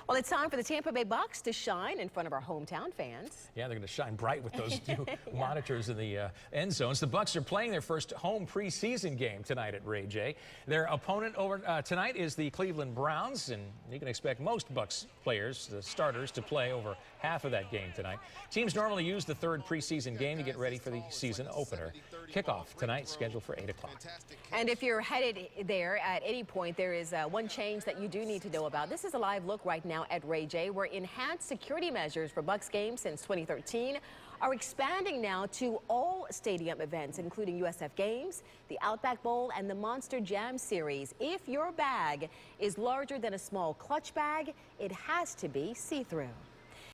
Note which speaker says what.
Speaker 1: Well, it's time for the Tampa Bay Bucs to shine in front of our hometown fans.
Speaker 2: Yeah, they're going to shine bright with those new monitors in the end zones. The Bucs are playing their first home preseason game tonight at Ray J. Their opponent over tonight is the Cleveland Browns, and you can expect most Bucs players, the starters, to play over half of that game tonight. Teams normally use the third preseason game to get ready for the season opener. Kickoff tonight, scheduled for 8 o'clock.
Speaker 1: And if you're headed there at any point, there is one change that you do need to know about. This is a live look right now at Ray J, where enhanced security measures for Bucs games since 2013 are expanding now to all stadium events, including USF games, the Outback Bowl, and the Monster Jam Series. If your bag is larger than a small clutch bag, it has to be see-through.